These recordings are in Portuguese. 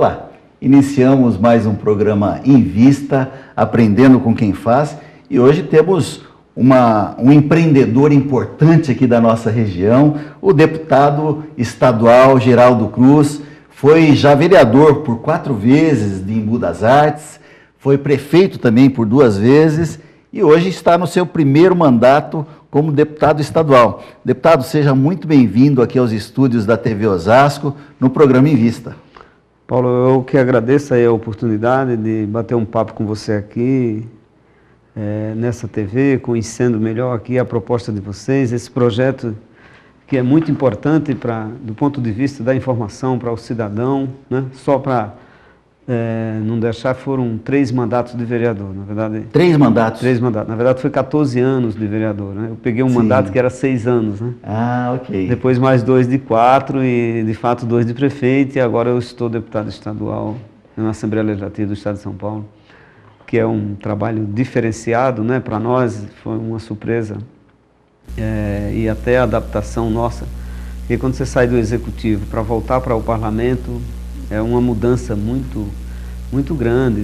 Olá, iniciamos mais um programa Invista, aprendendo com quem faz, e hoje temos um empreendedor importante aqui da nossa região, o deputado estadual Geraldo Cruz, foi já vereador por 4 vezes de Embu das Artes, foi prefeito também por 2 vezes e hoje está no seu primeiro mandato como deputado estadual. Deputado, seja muito bem-vindo aqui aos estúdios da TV Osasco, no programa Invista. Paulo, eu que agradeço aí a oportunidade de bater um papo com você aqui, nessa TV, conhecendo melhor aqui a proposta de vocês, esse projeto que é muito importante do ponto de vista da informação para o cidadão, né? Só para não deixar, foram 3 mandatos de vereador, na verdade. 3 mandatos? 3 mandatos, na verdade foi 14 anos de vereador, né? Eu peguei um mandato que era 6 anos, né? Ah, ok. Depois mais 2 de 4 e de fato 2 de prefeito, e agora eu estou deputado estadual na Assembleia Legislativa do Estado de São Paulo, que é um trabalho diferenciado, né? Para nós foi uma surpresa e até a adaptação nossa, porque quando você sai do executivo para voltar para o parlamento, é uma mudança muito grande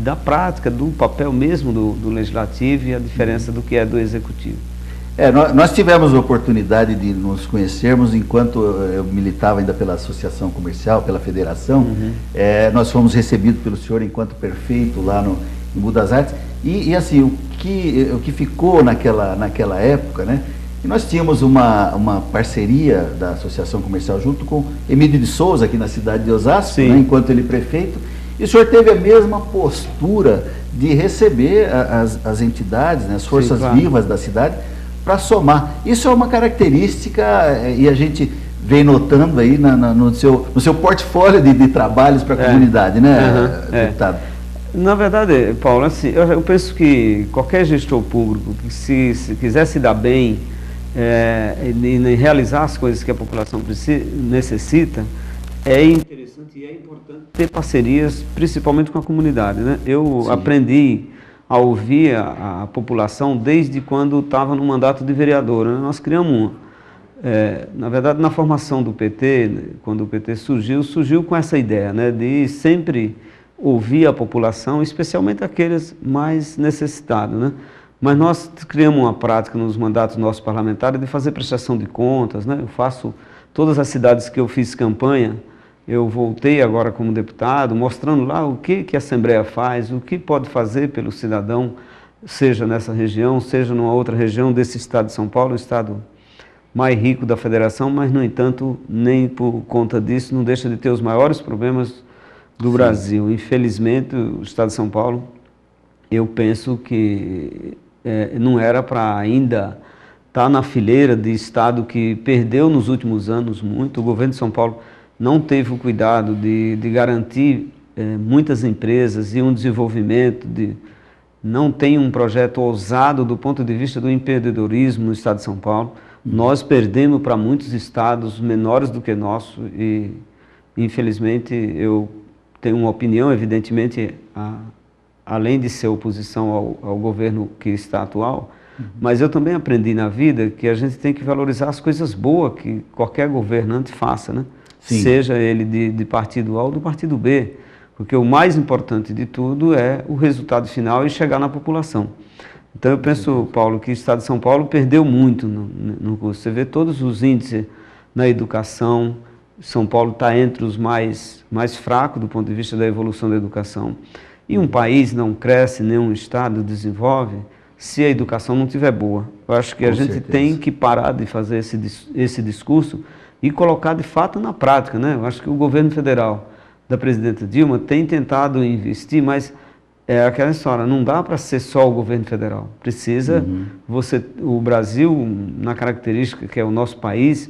da prática, do papel mesmo do legislativo e a diferença do que é do executivo. Nós tivemos a oportunidade de nos conhecermos enquanto eu militava ainda pela Associação Comercial, pela Federação. Nós fomos recebidos pelo senhor enquanto prefeito lá no Embu das Artes. E assim, o que ficou naquela época, né? E nós tínhamos uma parceria da Associação Comercial junto com Emílio de Souza, aqui na cidade de Osasco, né, enquanto ele prefeito. E o senhor teve a mesma postura de receber as entidades, né, as forças vivas da cidade, para somar. Isso é uma característica e a gente vem notando aí no seu portfólio de trabalhos para a comunidade, né, deputado? Na verdade, Paulo, assim, eu penso que qualquer gestor público que se quiser se dar bem e realizar as coisas que a população necessita, é interessante e é importante ter parcerias, principalmente com a comunidade, né? Eu aprendi a ouvir a população desde quando estava no mandato de vereador, né? Nós criamos uma. Na verdade, na formação do PT, quando o PT surgiu com essa ideia, né, de sempre ouvir a população, especialmente aqueles mais necessitados, né? Mas nós criamos uma prática nos mandatos nossos parlamentares de fazer prestação de contas, né? Eu faço todas as cidades que eu fiz campanha, eu voltei agora como deputado, mostrando lá o que a Assembleia faz, o que pode fazer pelo cidadão, seja nessa região, seja numa outra região desse estado de São Paulo, o estado mais rico da federação, mas, no entanto, nem por conta disso não deixa de ter os maiores problemas do Brasil. Infelizmente, o estado de São Paulo, eu penso que não era para ainda estar na fileira de estado que perdeu nos últimos anos muito. O governo de São Paulo não teve o cuidado de garantir muitas empresas e um desenvolvimento, não tem um projeto ousado do ponto de vista do empreendedorismo no estado de São Paulo. Nós perdemos para muitos estados menores do que nosso e, infelizmente, eu tenho uma opinião, evidentemente, além de ser oposição ao governo que está atual, mas eu também aprendi na vida que a gente tem que valorizar as coisas boas que qualquer governante faça, né? Seja ele de partido A ou do partido B, porque o mais importante de tudo é o resultado final e chegar na população. Então eu penso, Paulo, que o estado de São Paulo perdeu muito no curso. Você vê todos os índices na educação, São Paulo está entre os mais fracos do ponto de vista da evolução da educação. E um país não cresce, nenhum estado desenvolve, se a educação não estiver boa. Eu acho que a gente tem que parar de fazer esse discurso e colocar de fato na prática, né? Eu acho que o governo federal da presidenta Dilma tem tentado investir, mas é aquela história, não dá para ser só o governo federal. Precisa, o Brasil, na característica que é o nosso país,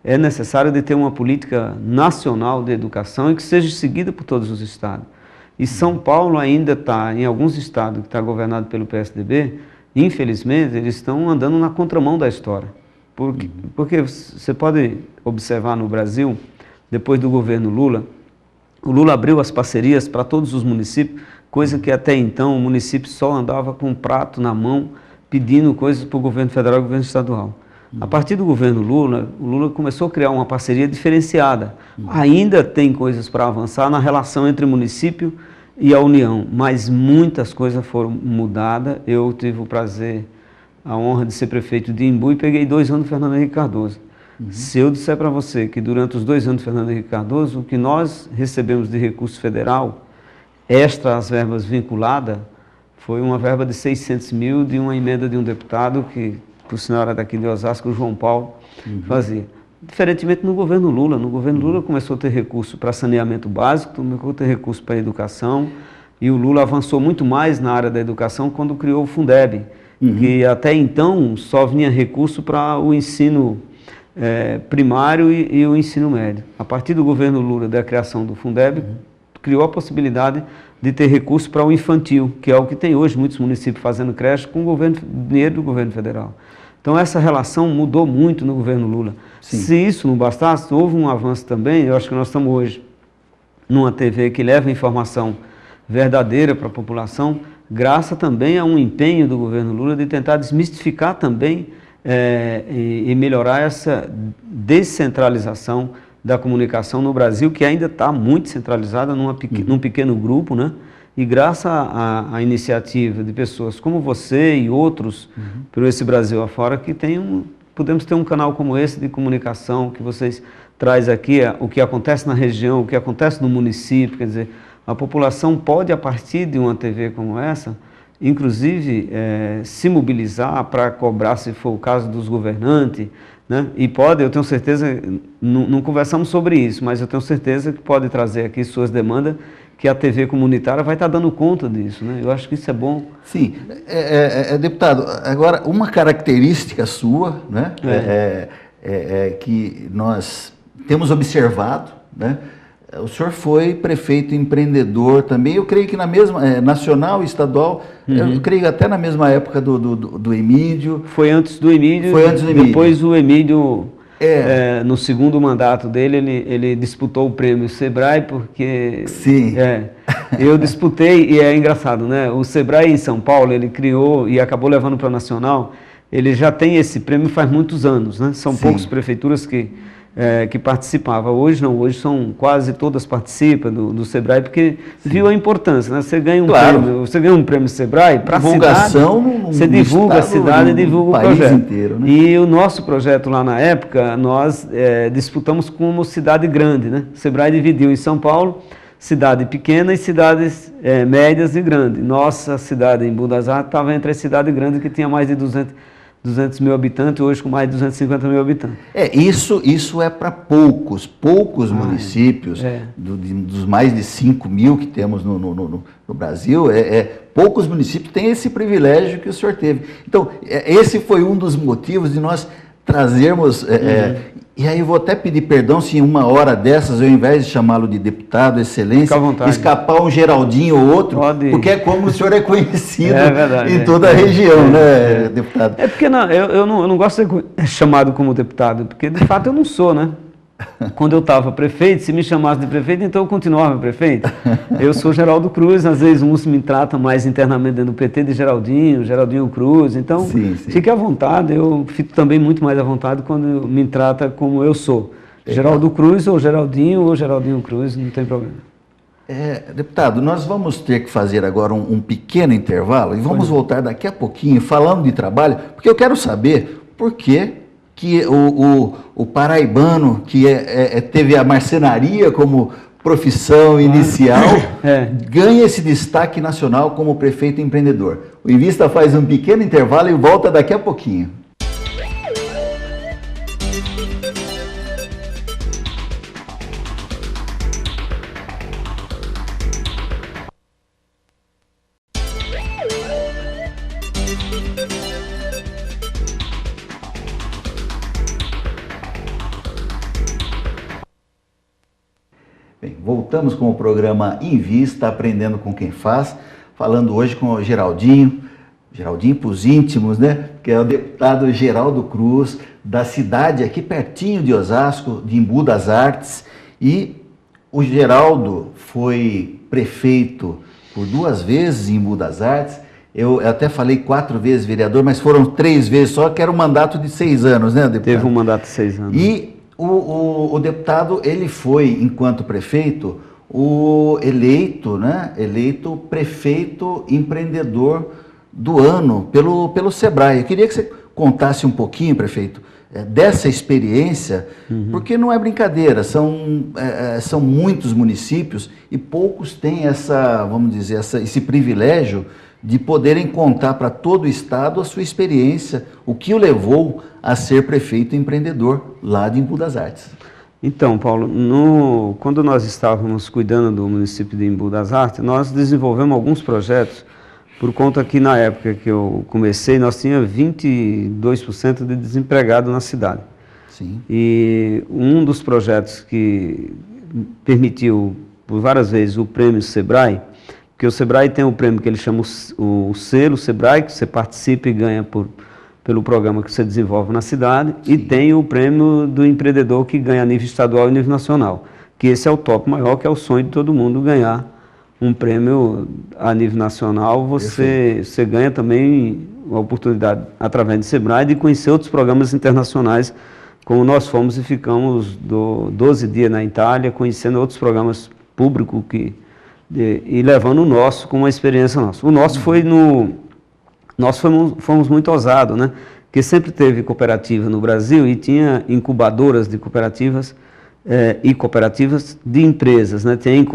é necessário de ter uma política nacional de educação e que seja seguida por todos os estados. E São Paulo ainda está, em alguns estados que está governado pelo PSDB, infelizmente, eles estão andando na contramão da história. Porque você pode observar no Brasil, depois do governo Lula, o Lula abriu as parcerias para todos os municípios, coisa que até então o município só andava com um prato na mão, pedindo coisas para o governo federal e o governo estadual. A partir do governo Lula, o Lula começou a criar uma parceria diferenciada. Ainda tem coisas para avançar na relação entre o município e a União, mas muitas coisas foram mudadas. Eu tive o prazer, a honra de ser prefeito de Imbu e peguei 2 anos do Fernando Henrique Cardoso. Se eu disser para você que durante os 2 anos do Fernando Henrique Cardoso, o que nós recebemos de recurso federal, extra as verbas vinculadas, foi uma verba de 600 mil de uma emenda de um deputado que, por sinal, era daqui de Osasco, o João Paulo, fazia. Diferentemente no governo Lula. No governo Lula começou a ter recurso para saneamento básico, começou a ter recurso para educação, e o Lula avançou muito mais na área da educação quando criou o Fundeb, que até então só vinha recurso para o ensino primário e o ensino médio. A partir do governo Lula, da criação do Fundeb, criou a possibilidade de ter recurso para o infantil, que é o que tem hoje muitos municípios fazendo creche com o dinheiro do governo federal. Então essa relação mudou muito no governo Lula. Sim. Se isso não bastasse, houve um avanço também. Eu acho que nós estamos hoje numa TV que leva informação verdadeira para a população, graças também a um empenho do governo Lula de tentar desmistificar também e melhorar essa descentralização da comunicação no Brasil, que ainda está muito centralizada num pequeno grupo, né? E graças à iniciativa de pessoas como você e outros por esse Brasil afora, que podemos ter um canal como esse de comunicação, que vocês trazem aqui o que acontece na região, o que acontece no município. Quer dizer, a população pode, a partir de uma TV como essa, inclusive se mobilizar para cobrar, se for o caso, dos governantes, né? E pode, eu tenho certeza, não conversamos sobre isso, mas eu tenho certeza que pode trazer aqui suas demandas, que a TV comunitária vai estar dando conta disso, né? Eu acho que isso é bom. Sim. Deputado, agora, uma característica sua, né? Que nós temos observado, né? O senhor foi prefeito empreendedor também, eu creio que na mesma, nacional e estadual, eu creio até na mesma época do Emílio. Foi antes do Emílio. Foi antes do Emílio. Depois o Emílio, no segundo mandato dele, ele disputou o prêmio Sebrae, porque... Sim. Eu disputei, e é engraçado, né? O Sebrae em São Paulo, ele criou e acabou levando para a Nacional, ele já tem esse prêmio faz muitos anos, né? São poucas prefeituras que participavam. Hoje não, hoje são quase todas participam do Sebrae, porque viu a importância, né? Você ganha um prêmio Sebrae para a cidade, você divulga a cidade e divulga o projeto. Inteiro, né? E o nosso projeto lá na época, nós disputamos como cidade grande, né? O Sebrae dividiu em São Paulo, cidade pequena e cidades médias e grandes. Nossa cidade em Embu das Artes estava entre as cidades grandes, que tinha mais de 200 mil habitantes, hoje com mais de 250 mil habitantes. Isso é para poucos municípios, dos mais de 5 mil que temos no Brasil, poucos municípios têm esse privilégio que o senhor teve. Então, esse foi um dos motivos de nós trazermos... E aí eu vou até pedir perdão se em uma hora dessas, eu, ao invés de chamá-lo de deputado, excelência, escapar um Geraldinho ou outro, porque é como o senhor é conhecido em toda a região, né, deputado? Porque eu não gosto de ser chamado como deputado, porque de fato eu não sou, né? Quando eu estava prefeito, se me chamasse de prefeito, então eu continuava prefeito. Eu sou Geraldo Cruz, às vezes uns me tratam mais internamente dentro do PT de Geraldinho Cruz, então fique à vontade, eu fico também muito mais à vontade quando me trata como eu sou. Geraldo Cruz ou Geraldinho Cruz, não tem problema. Deputado, nós vamos ter que fazer agora um pequeno intervalo e vamos voltar daqui a pouquinho falando de trabalho, porque eu quero saber por que o paraibano que teve a marcenaria como profissão inicial ganha esse destaque nacional como prefeito empreendedor. O Invista faz um pequeno intervalo e volta daqui a pouquinho. Bem, voltamos com o programa Invista, aprendendo com quem faz, falando hoje com o Geraldinho para os íntimos, né? Que é o deputado Geraldo Cruz, da cidade aqui pertinho de Osasco, de Embu das Artes. E o Geraldo foi prefeito por 2 vezes em Embu das Artes Eu até falei 4 vezes vereador, mas foram 3 vezes só, que era um mandato de 6 anos, né, deputado? Teve um mandato de 6 anos. E o deputado, ele foi, enquanto prefeito, o eleito, né, eleito prefeito empreendedor do ano pelo Sebrae. Eu queria que você contasse um pouquinho, prefeito, dessa experiência, porque não é brincadeira, são muitos municípios e poucos têm vamos dizer, esse privilégio de poderem contar para todo o estado a sua experiência, o que o levou a ser prefeito empreendedor lá de Embu das Artes. Então, Paulo, quando nós estávamos cuidando do município de Embu das Artes, nós desenvolvemos alguns projetos, por conta que na época que eu comecei, nós tínhamos 22% de desempregado na cidade. Sim. E um dos projetos que permitiu, por várias vezes, o prêmio Sebrae, porque o Sebrae tem um prêmio que ele chama o selo Sebrae, que você participa e ganha pelo programa que você desenvolve na cidade, sim, e tem o prêmio do empreendedor que ganha a nível estadual e nível nacional, que esse é o top maior, que é o sonho de todo mundo ganhar um prêmio a nível nacional. Você ganha também a oportunidade, através do Sebrae, de conhecer outros programas internacionais, como nós fomos e ficamos 12 dias na Itália, conhecendo outros programas públicos e levando o nosso como uma experiência nossa. O nosso foi nós fomos muito ousados, né? Porque sempre teve cooperativa no Brasil e tinha incubadoras de cooperativas e cooperativas de empresas, né? Tem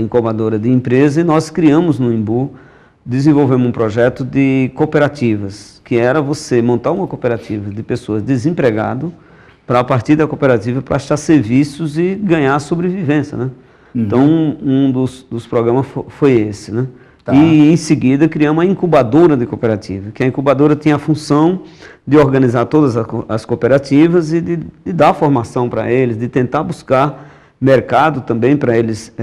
incubadora de empresa e nós criamos no Embu, desenvolvemos um projeto de cooperativas, que era você montar uma cooperativa de pessoas desempregadas para, a partir da cooperativa, prestar serviços e ganhar sobrevivência, né? Então, um dos programas foi esse, né? Tá. E, em seguida, criamos a incubadora de cooperativa, que a incubadora tinha a função de organizar todas as cooperativas e de dar formação para eles, de tentar buscar mercado também para eles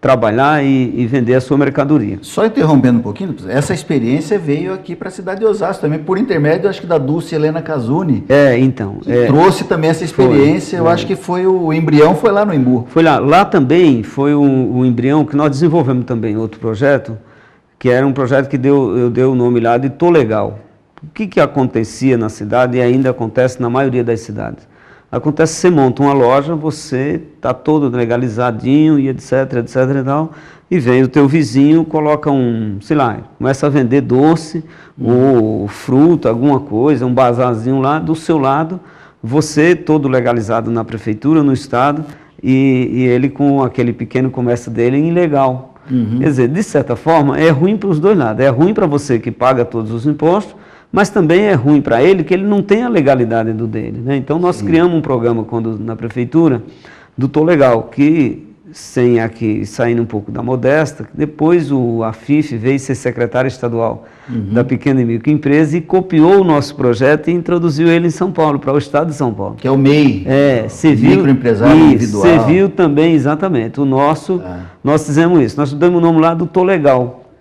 trabalhar e vender a sua mercadoria. Só interrompendo um pouquinho, essa experiência veio aqui para a cidade de Osasco também, por intermédio, acho que da Dulce Helena Casuni. Então. Trouxe também essa experiência, eu acho que foi o embrião, foi lá no Embu. Foi lá. Lá também foi o embrião que nós desenvolvemos também, outro projeto, que era um projeto que eu dei o nome lá de Tô Legal. O que acontecia na cidade e ainda acontece na maioria das cidades? Acontece que você monta uma loja, você está todo legalizadinho e etc e tal, e vem o teu vizinho, coloca começa a vender doce ou fruta, alguma coisa, um bazarzinho lá, do seu lado, você todo legalizado na prefeitura, no estado, e ele com aquele pequeno comércio dele ilegal. Quer dizer, de certa forma, é ruim para os dois lados, é ruim para você que paga todos os impostos, mas também é ruim para ele que ele não tem a legalidade do dele, né? Então nós criamos um programa na prefeitura do Tô Legal, que, sem aqui saindo um pouco da modesta, depois a FIF veio ser secretária estadual da pequena e microempresa e copiou o nosso projeto e introduziu ele em São Paulo, para o estado de São Paulo. Que é o MEI, microempresário individual. Você viu também, exatamente, o nosso, nós fizemos isso, nós damos o nome lá do Tô Legal.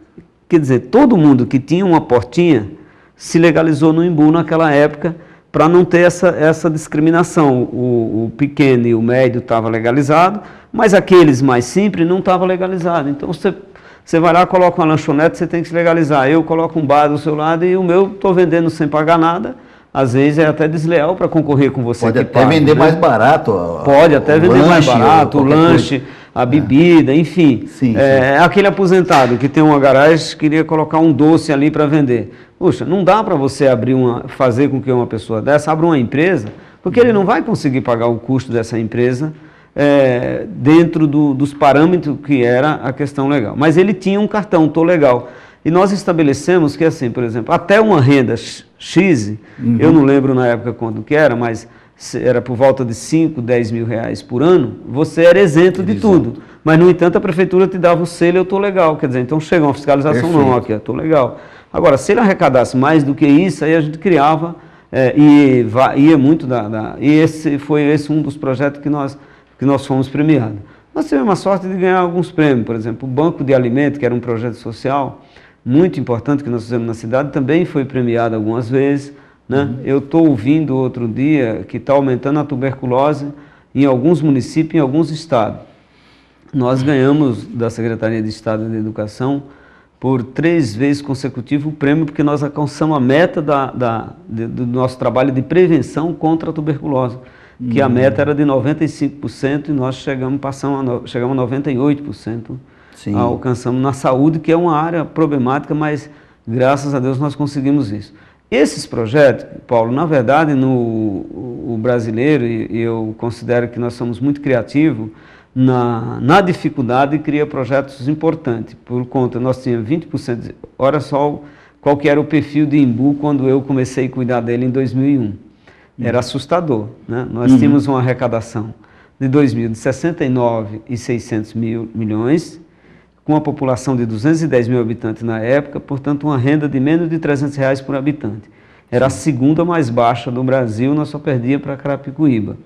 Quer dizer, todo mundo que tinha uma portinha se legalizou no Embu naquela época, para não ter essa discriminação. O pequeno e o médio estava legalizado, mas aqueles mais simples não estavam legalizados. Então você vai lá, coloca uma lanchonete, você tem que se legalizar. Eu coloco um bar do seu lado e o meu estou vendendo sem pagar nada. Às vezes é até desleal para concorrer com você. Pode até vender mais barato. Pode até vender mais barato, o lanche, a bebida, enfim. Sim. Aquele aposentado que tem uma garagem, queria colocar um doce ali para vender. Puxa, não dá para você fazer com que uma pessoa dessa abra uma empresa, porque ele não vai conseguir pagar o custo dessa empresa dentro dos parâmetros que era a questão legal. Mas ele tinha um cartão, Tô Legal. E nós estabelecemos que, assim, por exemplo, até uma renda X, eu não lembro na época quanto que era, mas era por volta de 5, 10 mil reais por ano, você era isento de tudo. Mas, no entanto, a prefeitura te dava o selo, eu Tô Legal. Quer dizer, então chega uma fiscalização, perfeito. Não, aqui, eu Tô Legal. Agora, se ele arrecadasse mais do que isso, aí a gente criava ia muito e esse foi um dos projetos que nós fomos premiados. Nós tivemos a sorte de ganhar alguns prêmios, por exemplo, o Banco de Alimento, que era um projeto social muito importante que nós fizemos na cidade, também foi premiado algumas vezes, né? Eu estou ouvindo outro dia que está aumentando a tuberculose em alguns municípios, em alguns estados. Nós ganhamos da Secretaria de Estado de Educação por 3 vezes consecutivas o prêmio, porque nós alcançamos a meta do nosso trabalho de prevenção contra a tuberculose, que a meta era de 95% e nós chegamos a 98%. Sim. Alcançamos na saúde, que é uma área problemática, mas graças a Deus nós conseguimos isso. Esses projetos, Paulo, na verdade, o brasileiro, e eu considero que nós somos muito criativos, na dificuldade cria projetos importantes, por conta, nós tínhamos 20%, olha só qual que era o perfil de Embu quando eu comecei a cuidar dele em 2001. Era assustador, né? Nós tínhamos uma arrecadação de 2000 de 69.600 milhões, com a população de 210 mil habitantes na época, portanto uma renda de menos de R$300 por habitante. Era a segunda mais baixa do Brasil, nós só perdíamos para Carapicuíba.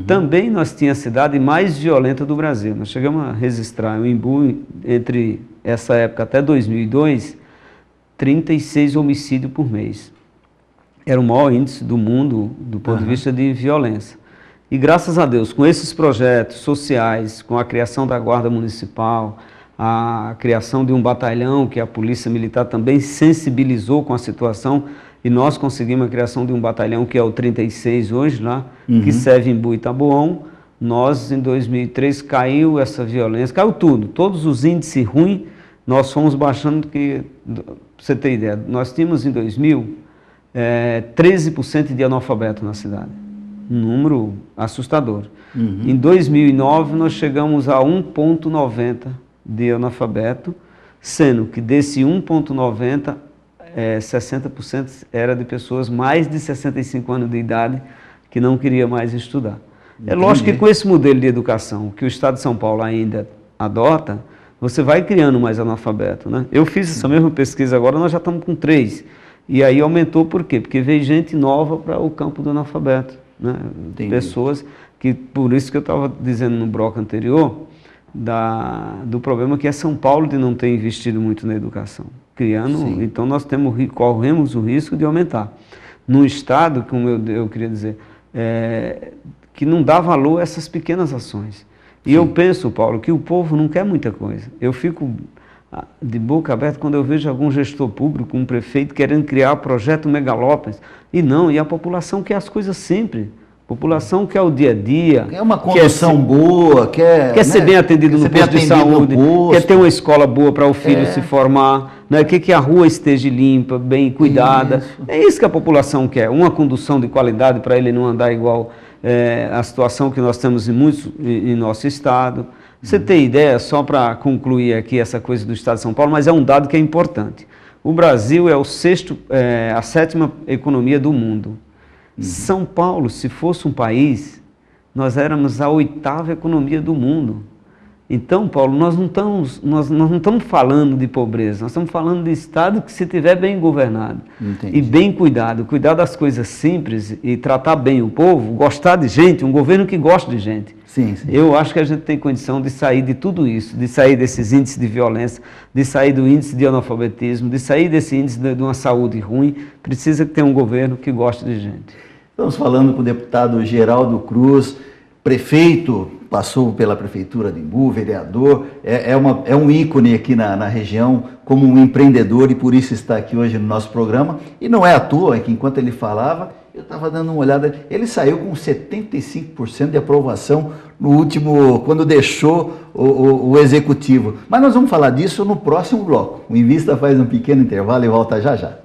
Também nós tínhamos a cidade mais violenta do Brasil. Nós chegamos a registrar em Embu, entre essa época até 2002, 36 homicídios por mês. Era o maior índice do mundo do ponto de vista de violência. E graças a Deus, com esses projetos sociais, com a criação da Guarda Municipal, a criação de um batalhão que a Polícia Militar também sensibilizou com a situação, e nós conseguimos a criação de um batalhão que é o 36 hoje lá, que serve em Embu e Taboão. Nós, em 2003, caiu essa violência, caiu tudo, todos os índices ruins, nós fomos baixando, que, pra você ter ideia, nós tínhamos em 2000, 13% de analfabeto na cidade, um número assustador. Em 2009, nós chegamos a 1,90 de analfabeto, sendo que desse 1,90, 60% era de pessoas mais de 65 anos de idade que não queria mais estudar. É lógico que com esse modelo de educação que o Estado de São Paulo ainda adota, você vai criando mais analfabeto, né? Eu fiz essa mesma pesquisa agora, nós já estamos com 3. E aí aumentou por quê? Porque veio gente nova para o campo do analfabeto, né? Pessoas que, por isso que eu estava dizendo no bloco anterior, do problema que é São Paulo de não ter investido muito na educação. Então nós corremos o risco de aumentar. Num estado, como eu queria dizer, que não dá valor a essas pequenas ações. E eu penso, Paulo, que o povo não quer muita coisa. Eu fico de boca aberta quando eu vejo algum gestor público, um prefeito, querendo criar projeto megalópolis. E a população quer as coisas simples. A população quer o dia a dia. Quer uma condução boa, quer ser bem atendido no posto de saúde, quer ter uma escola boa para o filho se formar, né? Quer que a rua esteja limpa, bem cuidada. Isso. É isso que a população quer, uma condução de qualidade para ele não andar igual a situação que nós temos em nosso estado. Você tem ideia, só para concluir aqui essa coisa do estado de São Paulo, mas é um dado que é importante. O Brasil é a 7ª economia do mundo. São Paulo, se fosse um país, nós éramos a 8ª economia do mundo. Então, Paulo, nós não estamos falando de pobreza, nós estamos falando de Estado que, se tiver bem governado e bem cuidado, cuidar das coisas simples e tratar bem o povo, gostar de gente, um governo que gosta de gente. Eu acho que a gente tem condição de sair de tudo isso, de sair desses índices de violência, de sair do índice de analfabetismo, de sair desse índice de uma saúde ruim. Precisa ter um governo que goste de gente. Estamos falando com o deputado Geraldo Cruz, prefeito, passou pela prefeitura de Embu, vereador, é um ícone aqui na região, como um empreendedor, e por isso está aqui hoje no nosso programa. E não é à toa que, enquanto ele falava, eu estava dando uma olhada, ele saiu com 75% de aprovação no último, quando deixou o executivo. Mas nós vamos falar disso no próximo bloco. O Invista faz um pequeno intervalo e volta já já.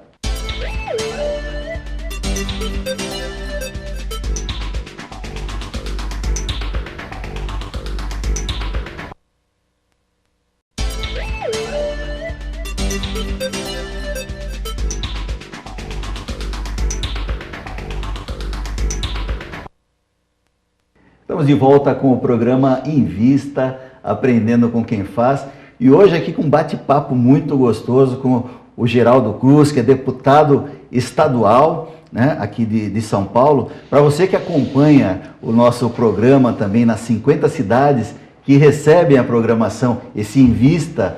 Estamos de volta com o programa Invista, aprendendo com quem faz. E hoje aqui com um bate-papo muito gostoso com o Geraldo Cruz, que é deputado estadual, né, aqui de São Paulo. Para você que acompanha o nosso programa também nas 50 cidades que recebem a programação, esse Invista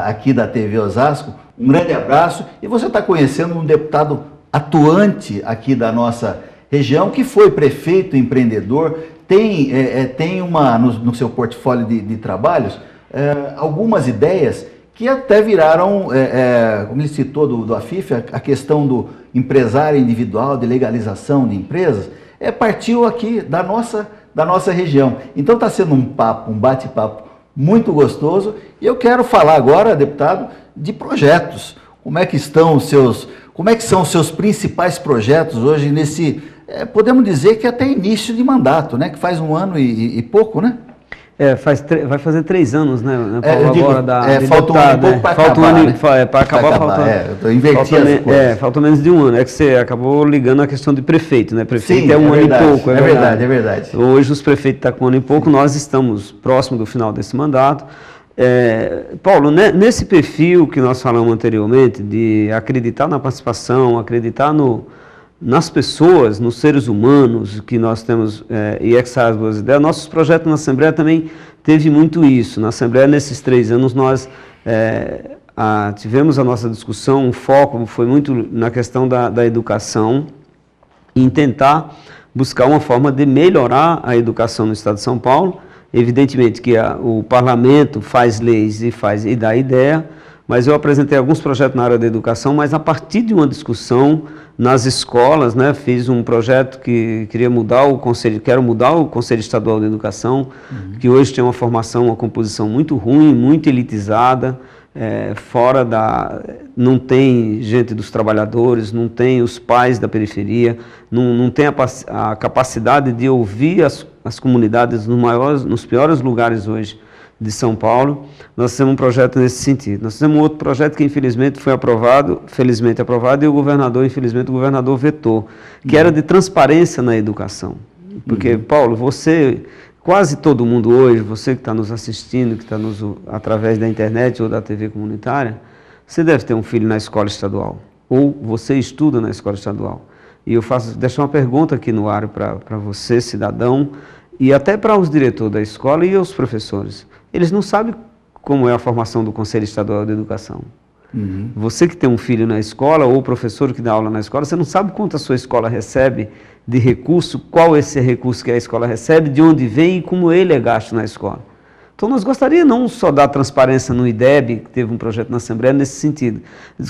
aqui da TV Osasco, um grande abraço. E você está conhecendo um deputado atuante aqui da nossa região, que foi prefeito, empreendedor, tem no seu portfólio de trabalhos algumas ideias que até viraram, como ele citou do AFIF, a questão do empresário individual, de legalização de empresas, partiu aqui da nossa região. Então está sendo um bate-papo muito gostoso, e eu quero falar agora, deputado, de projetos. Como é que são os seus principais projetos hoje nesse, podemos dizer que até início de mandato, né? Que faz 1 ano e pouco, né? Vai fazer 3 anos, né, Paulo, falta um ano e pouco para acabar, né? Para acabar, falta... falta menos de 1 ano. É que você acabou ligando a questão de prefeito, né? Prefeito. Sim, é 1 ano e pouco, é verdade. Hoje os prefeitos estão com 1 ano e pouco, nós estamos próximo do final desse mandato. Paulo, né, nesse perfil que nós falamos anteriormente, de acreditar na participação, acreditar nas pessoas, nos seres humanos que nós temos e exar as boas ideias, nossos projetos na Assembleia também teve muito isso. Na Assembleia, nesses 3 anos, nós tivemos a nossa discussão, o foco foi muito na questão da educação, em tentar buscar uma forma de melhorar a educação no Estado de São Paulo. Evidentemente que o parlamento faz leis e dá ideia, mas eu apresentei alguns projetos na área da educação, mas a partir de uma discussão nas escolas, né, fiz um projeto que quero mudar o Conselho Estadual de Educação, que hoje tem uma formação, uma composição muito ruim, muito elitizada, não tem gente dos trabalhadores, não tem os pais da periferia, não tem a capacidade de ouvir as comunidades nos piores lugares hoje de São Paulo. Nós temos um projeto nesse sentido. Nós temos um outro projeto que infelizmente foi felizmente aprovado, e infelizmente o governador vetou, que era de transparência na educação. Porque, Paulo, quase todo mundo hoje, você que está nos assistindo, que está através da internet ou da TV comunitária, você deve ter um filho na escola estadual, ou você estuda na escola estadual. E eu deixo uma pergunta aqui no ar para você, cidadão, e até para os diretores da escola e os professores. Eles não sabem como é a formação do Conselho Estadual de Educação. Você que tem um filho na escola, ou o professor que dá aula na escola, você não sabe quanto a sua escola recebe de recurso, qual esse recurso que a escola recebe, de onde vem e como ele é gasto na escola. Então nós gostaríamos não só dar transparência no IDEB, que teve um projeto na Assembleia nesse sentido.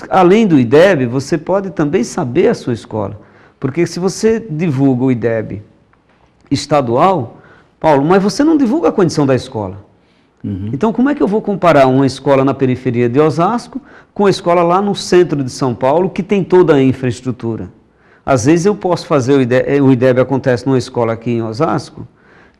Além do IDEB, você pode também saber a sua escola. Porque se você divulga o IDEB estadual, Paulo, mas você não divulga a condição da escola. Então, como é que eu vou comparar uma escola na periferia de Osasco com a escola lá no centro de São Paulo, que tem toda a infraestrutura? Às vezes eu posso fazer o IDEB acontece numa escola aqui em Osasco,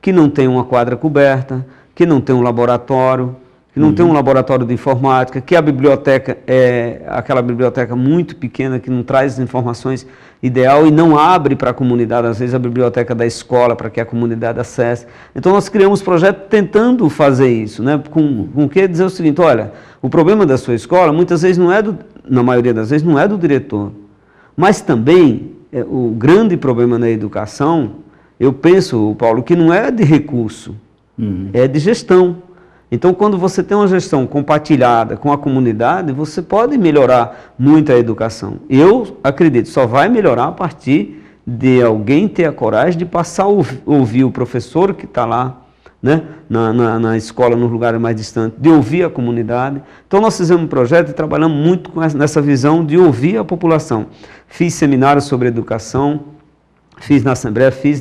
que não tem uma quadra coberta, que não tem um laboratório, que não tem um laboratório de informática, que a biblioteca é aquela biblioteca muito pequena, que não traz informações ideal e não abre para a comunidade, às vezes, a biblioteca da escola, para que a comunidade acesse. Então, nós criamos um projeto tentando fazer isso, né? Com o que dizer o seguinte: olha, o problema da sua escola, muitas vezes, na maioria das vezes, não é do diretor, mas também o grande problema na educação, eu penso, Paulo, que não é de recurso, é de gestão. Então, quando você tem uma gestão compartilhada com a comunidade, você pode melhorar muito a educação. Eu acredito, só vai melhorar a partir de alguém ter a coragem de passar a ouvir o professor que está lá, né, na escola, nos lugares mais distantes, de ouvir a comunidade. Então, nós fizemos um projeto e trabalhamos muito nessa visão de ouvir a população. Fiz seminários sobre educação, fiz na Assembleia, fiz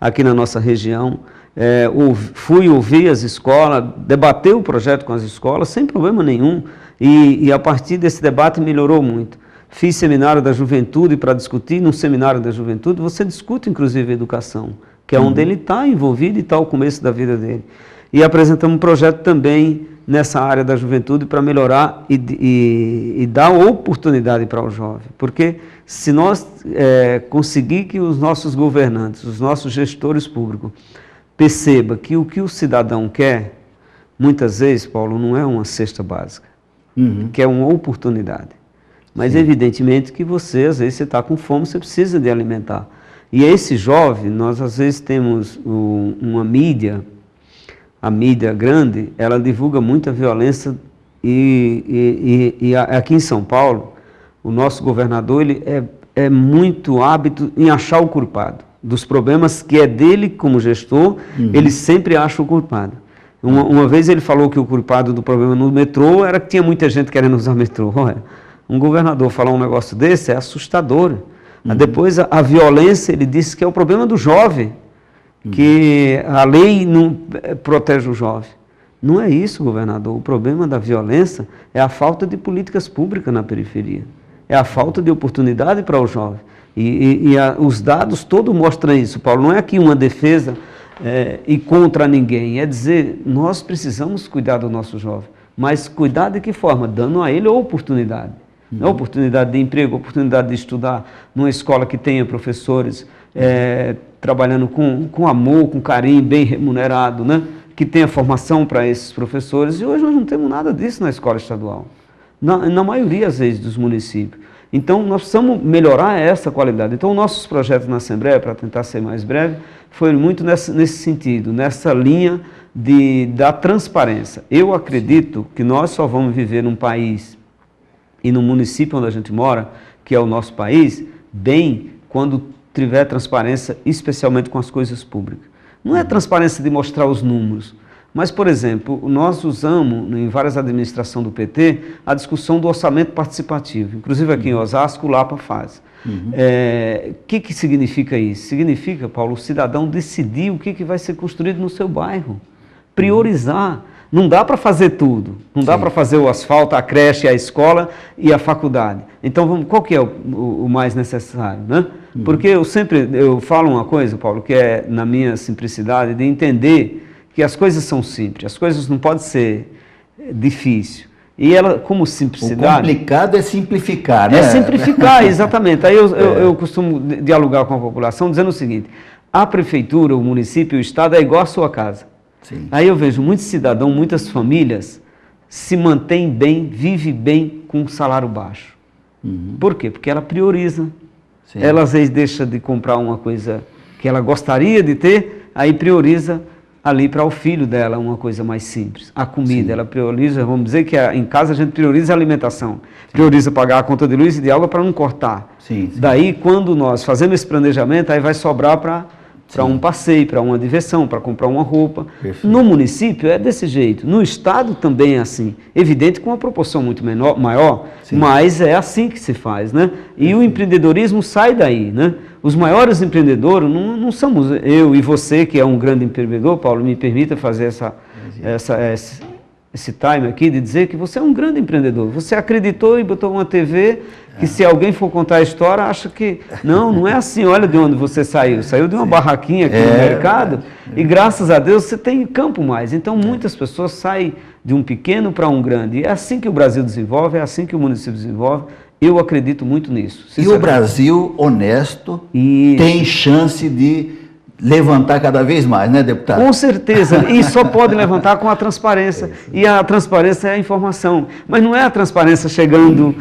aqui na nossa região. Fui ouvir as escolas, debater o projeto com as escolas, sem problema nenhum, e a partir desse debate melhorou muito. Fiz seminário da juventude para discutir. No seminário da juventude você discute inclusive a educação, que é onde ele está envolvido e está o começo da vida dele. E apresentamos um projeto também nessa área da juventude para melhorar e dar oportunidade para o jovem. Porque se nós conseguir que os nossos governantes, os nossos gestores públicos, perceba que o que o cidadão quer, muitas vezes, Paulo, não é uma cesta básica, que é uma oportunidade. Mas, evidentemente, que você, às vezes, você está com fome, você precisa de alimentar. E esse jovem, nós, às vezes, temos uma mídia, a mídia grande, ela divulga muita violência e aqui em São Paulo, o nosso governador, ele é muito hábito em achar o culpado. Dos problemas que é dele como gestor, ele sempre acha o culpado. Uma vez ele falou que o culpado do problema no metrô era que tinha muita gente querendo usar metrô. Olha, um governador falar um negócio desse é assustador. Depois a violência, ele disse que é o problema do jovem, que a lei não protege o jovem. Não é isso, governador. O problema da violência é a falta de políticas públicas na periferia. É a falta de oportunidade para o jovem. Os dados todos mostram isso, Paulo. Não é aqui uma defesa e contra ninguém. É dizer, nós precisamos cuidar do nosso jovem. Mas cuidar de que forma? Dando a ele a oportunidade. Não é oportunidade de emprego, oportunidade de estudar numa escola que tenha professores trabalhando com amor, com carinho, bem remunerado, né? Que tenha formação para esses professores. E hoje nós não temos nada disso na escola estadual. Na maioria, às vezes, dos municípios. Então, nós precisamos melhorar essa qualidade. Então, nossos projetos na Assembleia, para tentar ser mais breve, foram muito nesse sentido, nessa linha da transparência. Eu acredito que nós só vamos viver num país e no município onde a gente mora, que é o nosso país, bem quando tiver transparência, especialmente com as coisas públicas. Não é transparência de mostrar os números, mas, por exemplo, nós usamos, em várias administrações do PT, a discussão do orçamento participativo. Inclusive aqui em Osasco, o Lapa faz. O que significa isso? Significa, Paulo, o cidadão decidir o que vai ser construído no seu bairro. Priorizar. Não dá para fazer tudo. Não dá para fazer o asfalto, a creche, a escola e a faculdade. Então, qual que é o mais necessário, né? Porque eu falo uma coisa, Paulo, que é na minha simplicidade, de entender que as coisas são simples, as coisas não podem ser difíceis. E ela, como simplicidade... O complicado é simplificar, né? É simplificar, exatamente. Aí eu costumo dialogar com a população dizendo o seguinte, a prefeitura, o município, o estado é igual à sua casa. Sim. Aí eu vejo muitos cidadãos, muitas famílias se mantêm bem, vivem bem com um salário baixo. Por quê? Porque ela prioriza. Sim. Ela às vezes deixa de comprar uma coisa que ela gostaria de ter, aí prioriza ali para o filho dela uma coisa mais simples. A comida, sim, ela prioriza, vamos dizer que em casa a gente prioriza a alimentação, sim, prioriza pagar a conta de luz e de água para não cortar. Sim, sim. Daí, quando nós fazemos esse planejamento, aí vai sobrar para um passeio, para uma diversão, para comprar uma roupa. Perfeito. No município é desse jeito, no estado também é assim, evidente com uma proporção muito maior, sim, mas é assim que se faz, né? E perfeito, o empreendedorismo sai daí, né? Os maiores empreendedores não somos eu e você, que é um grande empreendedor, Paulo, me permita fazer esse time aqui de dizer que você é um grande empreendedor. Você acreditou e botou uma TV que se alguém for contar a história, acha que... Não é assim, olha de onde você saiu. Saiu de uma barraquinha aqui no mercado e graças a Deus você tem campo mais. Então muitas pessoas saem de um pequeno para um grande. E é assim que o Brasil desenvolve, é assim que o município desenvolve. Eu acredito muito nisso. E o Brasil honesto tem chance de levantar cada vez mais, né, deputado? Com certeza, e só pode levantar com a transparência, e a transparência é a informação, mas não é a transparência chegando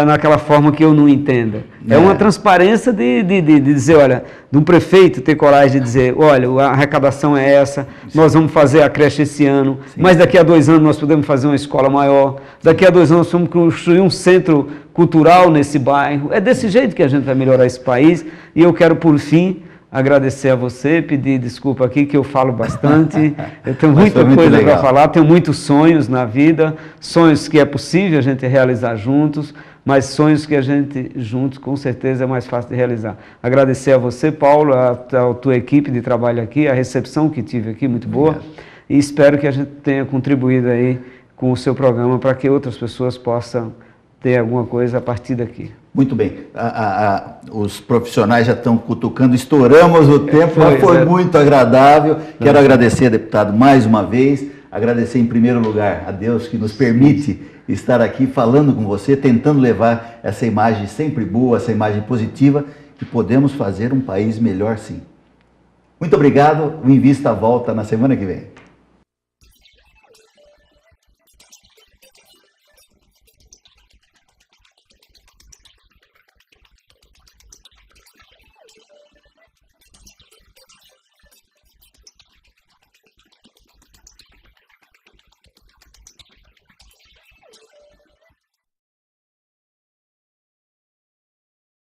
naquela forma que eu não entenda, é uma transparência de dizer, olha, de um prefeito ter coragem de dizer, olha, a arrecadação é essa, nós vamos fazer a creche esse ano, mas daqui a 2 anos nós podemos fazer uma escola maior, daqui a 2 anos nós vamos construir um centro cultural nesse bairro, é desse jeito que a gente vai melhorar esse país, e eu quero, por fim, agradecer a você, pedir desculpa aqui que eu falo bastante, eu tenho muita coisa para falar, tenho muitos sonhos na vida, sonhos que é possível a gente realizar juntos, mas sonhos que a gente juntos com certeza é mais fácil de realizar. Agradecer a você, Paulo, a tua equipe de trabalho aqui, a recepção que tive aqui, muito boa, e espero que a gente tenha contribuído aí com o seu programa para que outras pessoas possam ter alguma coisa a partir daqui. Muito bem, os profissionais já estão cutucando, estouramos o tempo, mas foi muito agradável. Quero agradecer, deputado, mais uma vez, agradecer em primeiro lugar a Deus que nos permite estar aqui falando com você, tentando levar essa imagem sempre boa, essa imagem positiva, que podemos fazer um país melhor sim. Muito obrigado, o Invista volta na semana que vem.